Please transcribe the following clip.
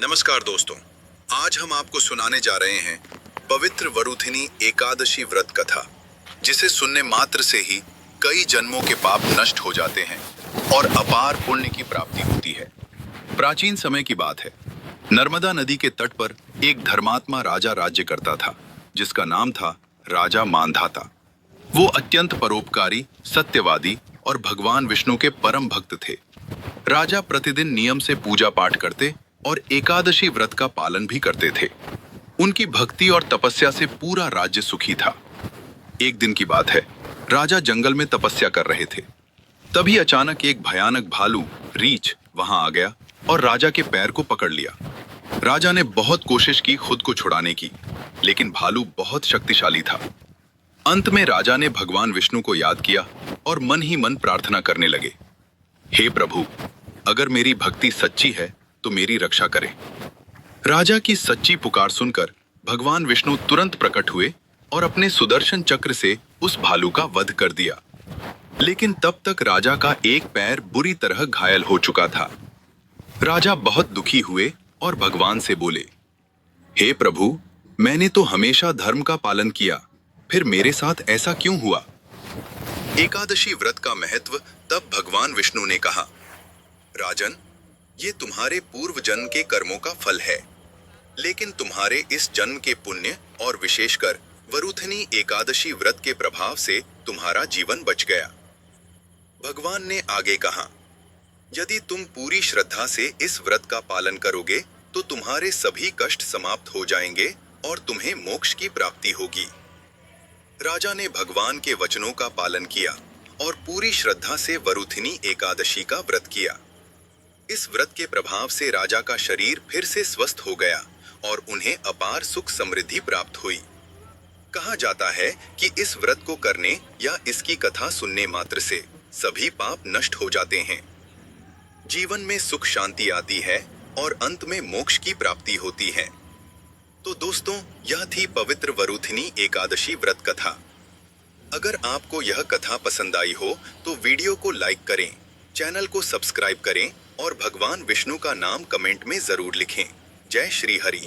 नमस्कार दोस्तों, आज हम आपको सुनाने जा रहे हैं पवित्र वरुथिनी एकादशी व्रत कथा, जिसे सुनने मात्र से ही कई जन्मों के पाप नष्ट हो जाते हैं और अपार पुण्य की प्राप्ति होती है। प्राचीन समय की बात है। नर्मदा नदी के तट पर एक धर्मात्मा राजा राज्य करता था, जिसका नाम था राजा मांधाता। वो अत्यंत परोपकारी, सत्यवादी और भगवान विष्णु के परम भक्त थे। राजा प्रतिदिन नियम से पूजा पाठ करते और एकादशी व्रत का पालन भी करते थे। उनकी भक्ति और तपस्या से पूरा राज्य सुखी था। एक दिन की बात है, राजा जंगल में तपस्या कर रहे थे। तभी अचानक एक भयानक भालू रीछ वहां आ गया और राजा के पैर को पकड़ लिया। राजा ने बहुत कोशिश की खुद को छुड़ाने की, लेकिन भालू बहुत शक्तिशाली था। अंत में राजा ने भगवान विष्णु को याद किया और मन ही मन प्रार्थना करने लगे, हे प्रभु, अगर मेरी भक्ति सच्ची है तो मेरी रक्षा करें। राजा की सच्ची पुकार सुनकर भगवान विष्णु तुरंत प्रकट हुए और अपने सुदर्शन चक्र से उस भालू का वध कर दिया। लेकिन तब तक राजा का एक पैर बुरी तरह घायल हो चुका था। राजा बहुत दुखी हुए और भगवान से बोले, हे प्रभु, मैंने तो हमेशा धर्म का पालन किया, फिर मेरे साथ ऐसा क्यों हुआ? एकादशी व्रत का महत्व तब भगवान विष्णु ने कहा, राजन, ये तुम्हारे पूर्व जन्म के कर्मों का फल है, लेकिन तुम्हारे इस जन्म के पुण्य और विशेषकर वरुथिनी एकादशी व्रत के प्रभाव से तुम्हारा जीवन बच गया। भगवान ने आगे कहा, यदि तुम पूरी श्रद्धा से इस व्रत का पालन करोगे तो तुम्हारे सभी कष्ट समाप्त हो जाएंगे और तुम्हें मोक्ष की प्राप्ति होगी। राजा ने भगवान के वचनों का पालन किया और पूरी श्रद्धा से वरुथिनी एकादशी का व्रत किया। इस व्रत के प्रभाव से राजा का शरीर फिर से स्वस्थ हो गया और उन्हें अपार सुख समृद्धि प्राप्त हुई। कहा जाता है कि इस व्रत को करने या इसकी कथा सुनने मात्र से सभी पाप नष्ट हो जाते हैं। जीवन में सुख शांति आती है और अंत में मोक्ष की प्राप्ति होती है। तो दोस्तों, यह थी पवित्र वरुथिनी एकादशी व्रत कथा। अगर आपको यह कथा पसंद आई हो तो वीडियो को लाइक करें, चैनल को सब्सक्राइब करें और भगवान विष्णु का नाम कमेंट में जरूर लिखें। जय श्री हरि।